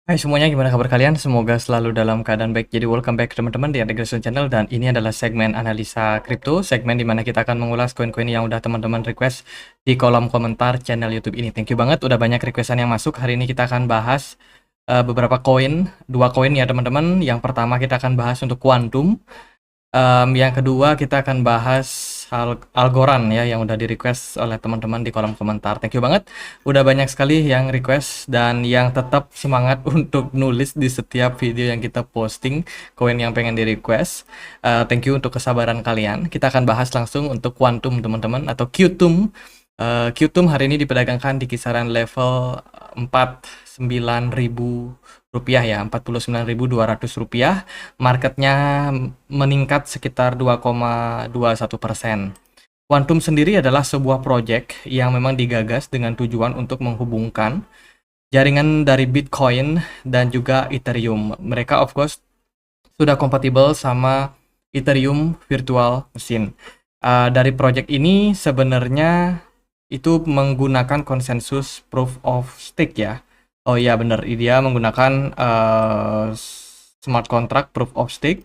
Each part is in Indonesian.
Hai semuanya, gimana kabar kalian? Semoga selalu dalam keadaan baik. Jadi welcome back teman-teman di Integration Channel, dan ini adalah segmen analisa kripto, segmen dimana kita akan mengulas koin-koin yang udah teman-teman request di kolom komentar channel YouTube ini. Thank you banget, udah banyak requestan yang masuk. Hari ini kita akan bahas beberapa koin, dua koin ya teman-teman. Yang pertama kita akan bahas untuk Quantum. Yang kedua kita akan bahas Algorand ya, yang udah di request oleh teman-teman di kolom komentar. Thank you banget, udah banyak sekali yang request dan yang tetap semangat untuk nulis di setiap video yang kita posting koin yang pengen di request. Thank you untuk kesabaran kalian. Kita akan bahas langsung untuk Quantum teman-teman, atau Qtum. Qtum hari ini diperdagangkan di kisaran level 49.000 rupiah ya, 49.200 rupiah. Marketnya meningkat sekitar 2,21%. Quantum sendiri adalah sebuah project yang memang digagas dengan tujuan untuk menghubungkan jaringan dari Bitcoin dan juga Ethereum. Mereka of course sudah kompatibel sama Ethereum Virtual Machine. Dari project ini sebenarnya itu menggunakan konsensus proof of stake ya. Oh iya benar, dia menggunakan smart contract proof of stake.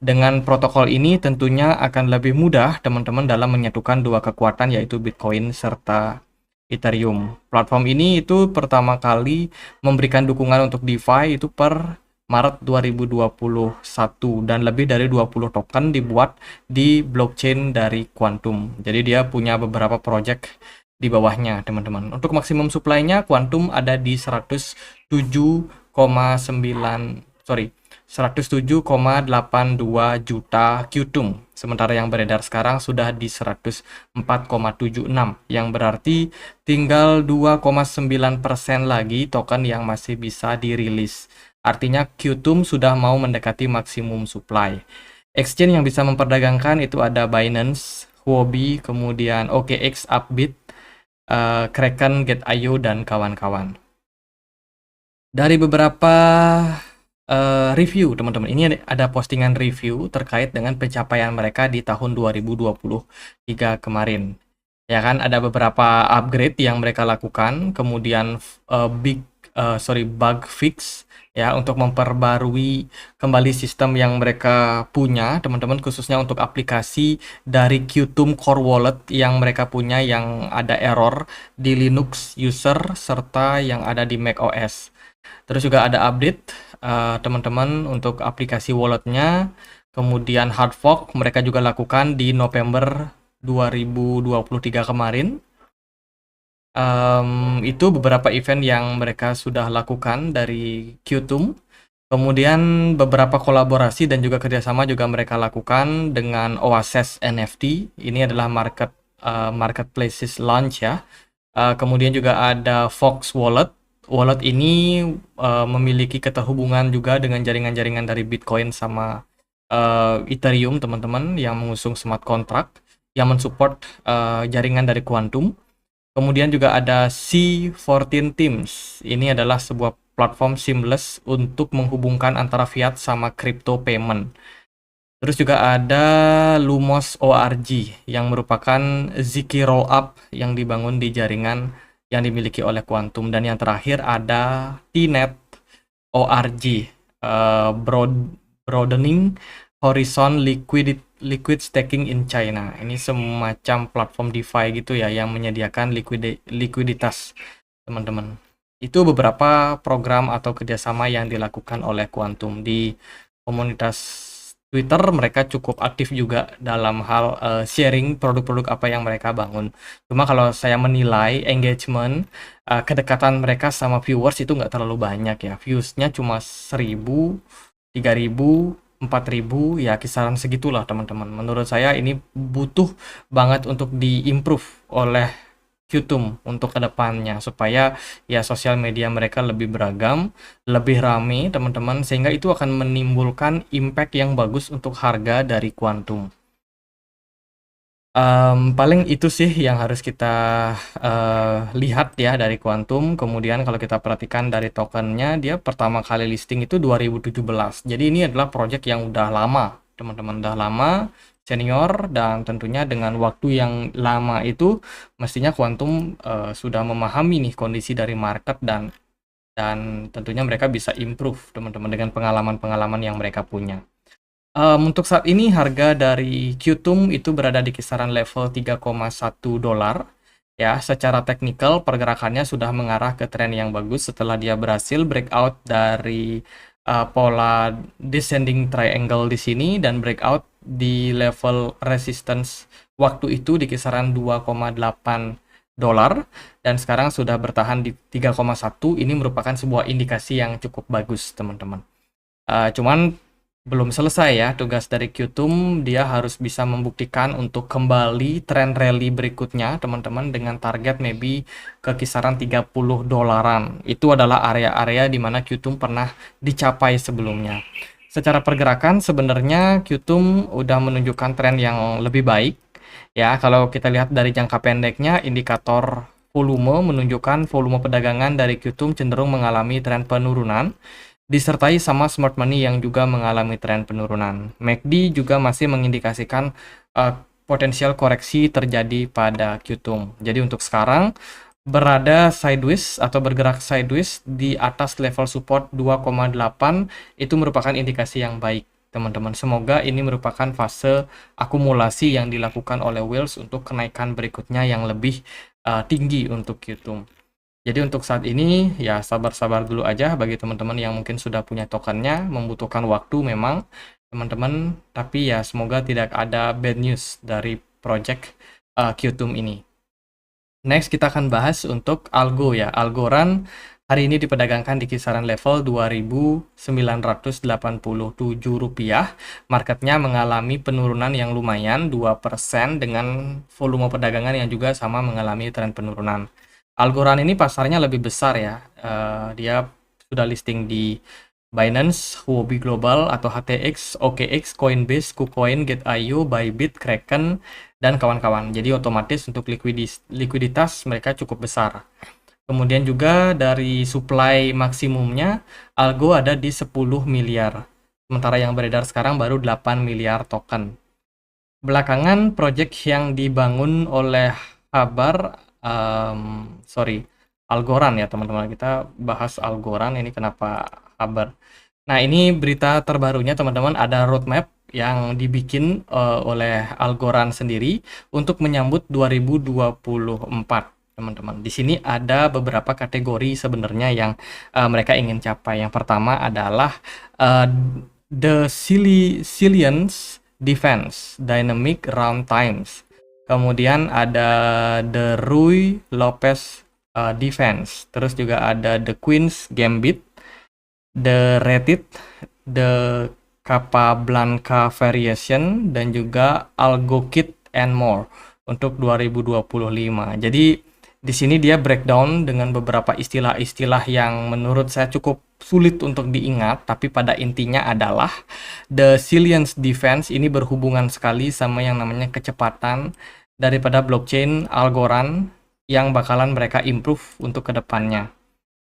Dengan protokol ini tentunya akan lebih mudah teman-teman dalam menyatukan dua kekuatan, yaitu Bitcoin serta Ethereum. Platform ini itu pertama kali memberikan dukungan untuk DeFi itu per Maret 2021, dan lebih dari 20 token dibuat di blockchain dari Quantum. Jadi dia punya beberapa project di bawahnya teman-teman. Untuk maksimum supply-nya Quantum ada di 107,82 juta Qtum. Sementara yang beredar sekarang sudah di 104,76, yang berarti tinggal 2,9% lagi token yang masih bisa dirilis. Artinya Qtum sudah mau mendekati maksimum supply. Exchange yang bisa memperdagangkan itu ada Binance, Huobi, kemudian OKX, Upbit, Kraken, Gate.io, dan kawan-kawan. Dari beberapa review teman-teman, ini ada postingan review terkait dengan pencapaian mereka di tahun 2023 kemarin. Ya kan, ada beberapa upgrade yang mereka lakukan, kemudian bug fix ya, untuk memperbarui kembali sistem yang mereka punya teman-teman, khususnya untuk aplikasi dari Qtum Core Wallet yang mereka punya yang ada error di Linux user serta yang ada di macOS. Terus juga ada update teman-teman untuk aplikasi walletnya. Kemudian hard fork mereka juga lakukan di November 2023 kemarin. Itu beberapa event yang mereka sudah lakukan dari Qtum. Kemudian beberapa kolaborasi dan juga kerjasama juga mereka lakukan dengan Oasis NFT. Ini adalah marketplaces launch ya. Kemudian juga ada Fox Wallet. Wallet ini memiliki keterhubungan juga dengan jaringan-jaringan dari Bitcoin sama Ethereum teman-teman, yang mengusung smart contract yang mensupport jaringan dari Quantum. Kemudian juga ada C14 Teams. Ini adalah sebuah platform seamless untuk menghubungkan antara fiat sama crypto payment. Terus juga ada Lumos ORG yang merupakan Ziki Rollup yang dibangun di jaringan yang dimiliki oleh Quantum. Dan yang terakhir ada Tnet ORG, Broadening Horizon Liquid Staking in China. Ini semacam platform DeFi gitu ya, yang menyediakan likuiditas teman-teman. Itu beberapa program atau kerjasama yang dilakukan oleh Quantum. Di komunitas Twitter mereka cukup aktif juga dalam hal sharing produk-produk apa yang mereka bangun. Cuma kalau saya menilai engagement, kedekatan mereka sama viewers itu nggak terlalu banyak ya. Viewsnya cuma 1.000, 3.000, 4.000 ya, kisaran segitulah teman-teman. Menurut saya ini butuh banget untuk diimprove oleh Qtum untuk kedepannya, supaya ya sosial media mereka lebih beragam, lebih rame teman-teman, sehingga itu akan menimbulkan impact yang bagus untuk harga dari Quantum. Paling itu sih yang harus kita lihat ya dari Quantum. Kemudian kalau kita perhatikan dari tokennya, dia pertama kali listing itu 2017. Jadi ini adalah project yang udah lama teman-teman, udah lama, senior, dan tentunya dengan waktu yang lama itu mestinya Quantum sudah memahami nih kondisi dari market dan dan tentunya mereka bisa improve teman-teman dengan pengalaman-pengalaman yang mereka punya. Untuk saat ini harga dari Qtum itu berada di kisaran level 3,1 dolar. Ya, secara teknikal pergerakannya sudah mengarah ke tren yang bagus setelah dia berhasil breakout dari pola descending triangle di sini dan breakout di level resistance waktu itu di kisaran 2,8 dolar dan sekarang sudah bertahan di 3,1. Ini merupakan sebuah indikasi yang cukup bagus, teman-teman. Cuman belum selesai ya tugas dari Qtum, dia harus bisa membuktikan untuk kembali tren rally berikutnya teman-teman dengan target maybe ke kisaran 30 dolaran. Itu adalah area-area di mana Qtum pernah dicapai sebelumnya. Secara pergerakan sebenarnya Qtum udah menunjukkan tren yang lebih baik. Ya, kalau kita lihat dari jangka pendeknya, indikator volume menunjukkan volume perdagangan dari Qtum cenderung mengalami tren penurunan, disertai sama smart money yang juga mengalami tren penurunan. MACD juga masih mengindikasikan potensial koreksi terjadi pada Qtum. Jadi untuk sekarang berada sideways atau bergerak sideways di atas level support 2,8 itu merupakan indikasi yang baik, teman-teman. Semoga ini merupakan fase akumulasi yang dilakukan oleh whales untuk kenaikan berikutnya yang lebih tinggi untuk Qtum. Jadi untuk saat ini ya sabar-sabar dulu aja bagi teman-teman yang mungkin sudah punya tokennya, membutuhkan waktu memang teman-teman, tapi ya semoga tidak ada bad news dari project Qtum ini. Next kita akan bahas untuk Algo ya. Algorand hari ini diperdagangkan di kisaran level Rp2.987. Marketnya mengalami penurunan yang lumayan 2% dengan volume perdagangan yang juga sama mengalami tren penurunan. Algorand ini pasarnya lebih besar ya. Dia sudah listing di Binance, Huobi Global atau HTX, OKX, Coinbase, KuCoin, Gate.io, Bybit, Kraken, dan kawan-kawan. Jadi otomatis untuk likuiditas mereka cukup besar. Kemudian juga dari supply maksimumnya, Algo ada di 10 miliar. Sementara yang beredar sekarang baru 8 miliar token. Belakangan project yang dibangun oleh Habar Algorand ya teman-teman, kita bahas Algorand ini kenapa Habar. Nah ini berita terbarunya teman-teman, ada roadmap yang dibikin oleh Algorand sendiri untuk menyambut 2024 teman-teman. Di sini ada beberapa kategori sebenarnya yang mereka ingin capai. Yang pertama adalah the Resilience Defense Dynamic Runtimes. Kemudian ada The Ruy Lopez Defense, terus juga ada The Queen's Gambit, The Reddit, The Capablanca Variation, dan juga Algo Kit and More untuk 2025. Jadi di sini dia breakdown dengan beberapa istilah-istilah yang menurut saya cukup sulit untuk diingat, tapi pada intinya adalah the Resilience Defense ini berhubungan sekali sama yang namanya kecepatan daripada blockchain Algorand yang bakalan mereka improve untuk kedepannya.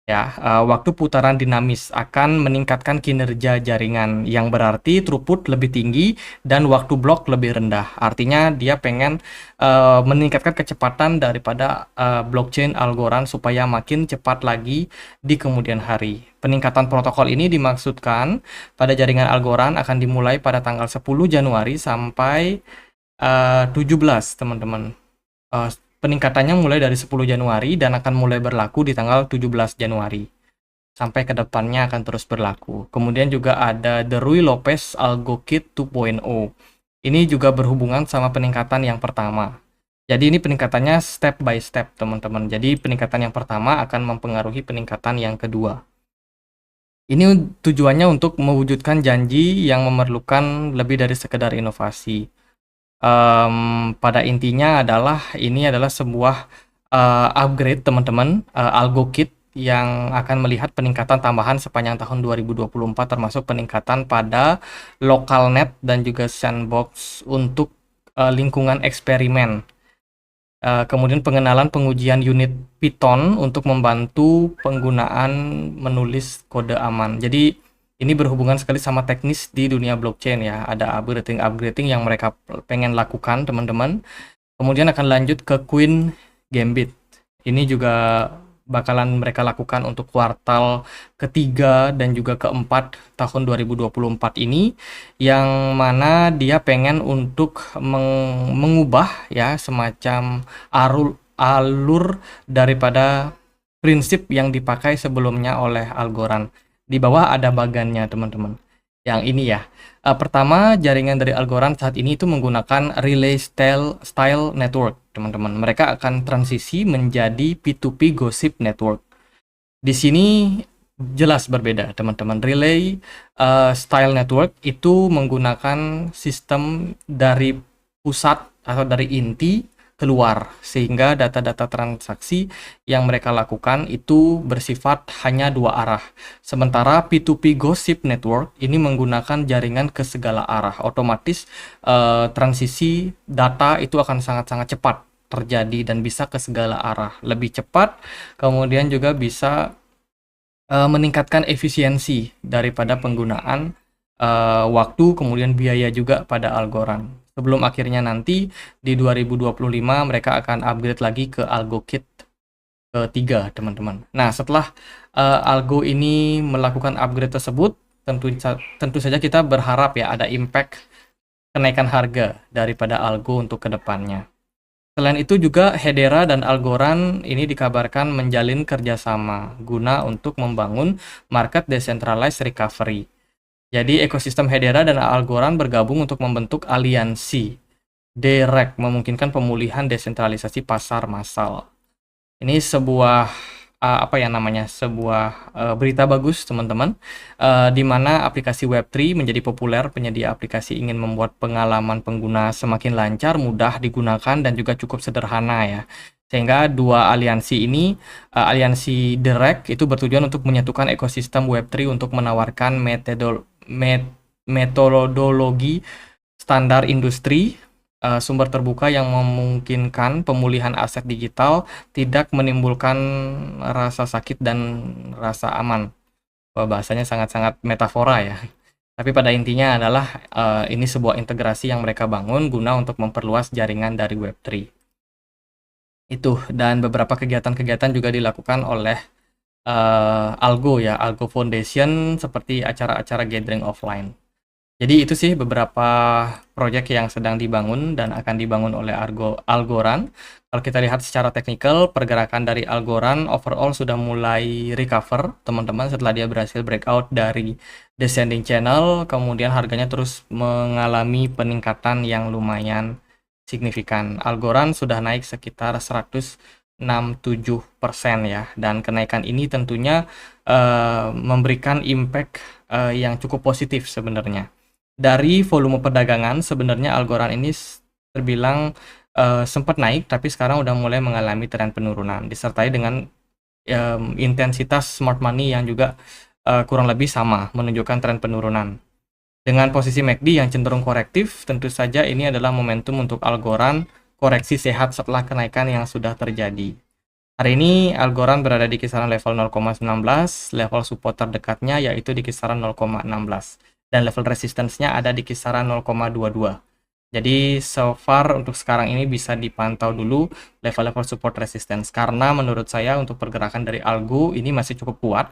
Ya, waktu putaran dinamis akan meningkatkan kinerja jaringan yang berarti throughput lebih tinggi dan waktu blok lebih rendah. Artinya dia pengen meningkatkan kecepatan daripada blockchain Algorand supaya makin cepat lagi di kemudian hari. Peningkatan protokol ini dimaksudkan pada jaringan Algorand akan dimulai pada tanggal 10 Januari sampai 17 teman-teman. Peningkatannya mulai dari 10 Januari dan akan mulai berlaku di tanggal 17 Januari. Sampai ke depannya akan terus berlaku. Kemudian juga ada The Ruy Lopez Algo Kit 2.0. Ini juga berhubungan sama peningkatan yang pertama. Jadi ini peningkatannya step by step, teman-teman. Jadi peningkatan yang pertama akan mempengaruhi peningkatan yang kedua. Ini tujuannya untuk mewujudkan janji yang memerlukan lebih dari sekedar inovasi. Pada intinya adalah ini adalah sebuah upgrade teman-teman, Algo Kit yang akan melihat peningkatan tambahan sepanjang tahun 2024 termasuk peningkatan pada local net dan juga sandbox untuk lingkungan eksperimen. Kemudian pengenalan pengujian unit Python untuk membantu penggunaan menulis kode aman. Jadi ini berhubungan sekali sama teknis di dunia blockchain ya. Ada upgrading yang mereka pengen lakukan teman-teman. Kemudian akan lanjut ke Queen Gambit. Ini juga bakalan mereka lakukan untuk kuartal ketiga dan juga keempat tahun 2024 ini, yang mana dia pengen untuk mengubah ya semacam alur daripada prinsip yang dipakai sebelumnya oleh Algorand. Di bawah ada bagannya teman-teman. Yang ini ya. Pertama, jaringan dari Algorand saat ini itu menggunakan Relay Style Network, teman-teman. Mereka akan transisi menjadi P2P Gossip Network. Di sini jelas berbeda, teman-teman. Relay Style Network itu menggunakan sistem dari pusat atau dari inti keluar, sehingga data-data transaksi yang mereka lakukan itu bersifat hanya dua arah. Sementara P2P Gossip Network ini menggunakan jaringan ke segala arah. Otomatis transisi data itu akan sangat-sangat cepat terjadi dan bisa ke segala arah. Lebih cepat, kemudian juga bisa meningkatkan efisiensi daripada penggunaan waktu, kemudian biaya juga pada Algorand. Sebelum akhirnya nanti di 2025 mereka akan upgrade lagi ke AlgoKit ketiga, teman-teman. Nah, setelah Algo ini melakukan upgrade tersebut, tentu saja kita berharap ya ada impact kenaikan harga daripada Algo untuk kedepannya. Selain itu juga Hedera dan Algorand ini dikabarkan menjalin kerjasama guna untuk membangun market decentralized recovery. Jadi ekosistem Hedera dan Algorand bergabung untuk membentuk aliansi DREC, memungkinkan pemulihan desentralisasi pasar massal. Ini sebuah sebuah berita bagus, teman-teman, di mana aplikasi Web3 menjadi populer. Penyedia aplikasi ingin membuat pengalaman pengguna semakin lancar, mudah digunakan, dan juga cukup sederhana ya. Sehingga dua aliansi ini, aliansi DREC itu bertujuan untuk menyatukan ekosistem Web3 untuk menawarkan metodologi standar industri, sumber terbuka yang memungkinkan pemulihan aset digital tidak menimbulkan rasa sakit dan rasa aman. Bahasanya sangat-sangat metafora ya. Tapi pada intinya adalah ini sebuah integrasi yang mereka bangun guna untuk memperluas jaringan dari Web3. Itu, dan beberapa kegiatan-kegiatan juga dilakukan oleh Algo ya, Algo Foundation, seperti acara-acara gathering offline. Jadi itu sih beberapa proyek yang sedang dibangun dan akan dibangun oleh Algorand. Kalau kita lihat secara teknikal, pergerakan dari Algorand overall sudah mulai recover, teman-teman, setelah dia berhasil breakout dari descending channel, kemudian harganya terus mengalami peningkatan yang lumayan signifikan. Algorand sudah naik sekitar 167% ya, dan kenaikan ini tentunya memberikan impact yang cukup positif sebenarnya. Dari volume perdagangan, sebenarnya Algorand ini terbilang sempat naik, tapi sekarang udah mulai mengalami tren penurunan, disertai dengan intensitas smart money yang juga kurang lebih sama, menunjukkan tren penurunan. Dengan posisi MACD yang cenderung korektif, tentu saja ini adalah momentum untuk Algorand koreksi sehat setelah kenaikan yang sudah terjadi. Hari ini Algorand berada di kisaran level 0,19, level support terdekatnya yaitu di kisaran 0,16, dan level resistance-nya ada di kisaran 0,22. Jadi so far untuk sekarang ini bisa dipantau dulu level-level support resistance, karena menurut saya untuk pergerakan dari Algo ini masih cukup kuat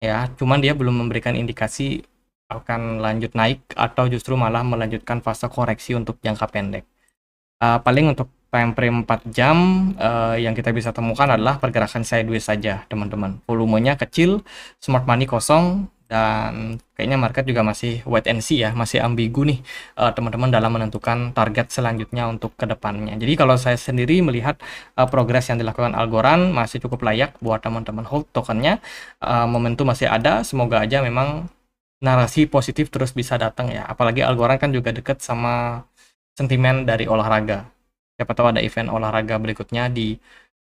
ya, cuman dia belum memberikan indikasi akan lanjut naik atau justru malah melanjutkan fase koreksi untuk jangka pendek. Paling untuk time frame 4 jam yang kita bisa temukan adalah pergerakan sideways saja, teman-teman. Volumenya kecil, smart money kosong, dan kayaknya market juga masih wait and see ya, masih ambigu nih teman-teman dalam menentukan target selanjutnya untuk kedepannya. Jadi kalau saya sendiri melihat progres yang dilakukan Algorand masih cukup layak buat teman-teman hold tokennya. Momentum masih ada, semoga aja memang narasi positif terus bisa datang ya. Apalagi Algorand kan juga deket sama sentimen dari olahraga. Siapa tahu ada event olahraga berikutnya di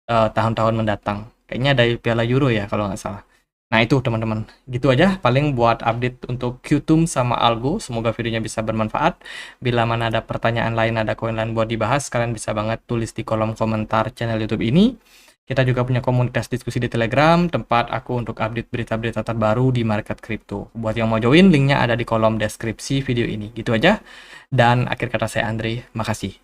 tahun-tahun mendatang. Kayaknya ada Piala Euro ya kalau nggak salah. Nah itu teman-teman, gitu aja paling buat update untuk Qtum sama Algo. Semoga videonya bisa bermanfaat. Bila mana ada pertanyaan lain, ada koin lain buat dibahas, kalian bisa banget tulis di kolom komentar channel YouTube ini. Kita juga punya komunitas diskusi di Telegram, tempat aku untuk update berita-berita terbaru di market kripto. Buat yang mau join, linknya ada di kolom deskripsi video ini. Gitu aja. Dan akhir kata saya Andre, makasih.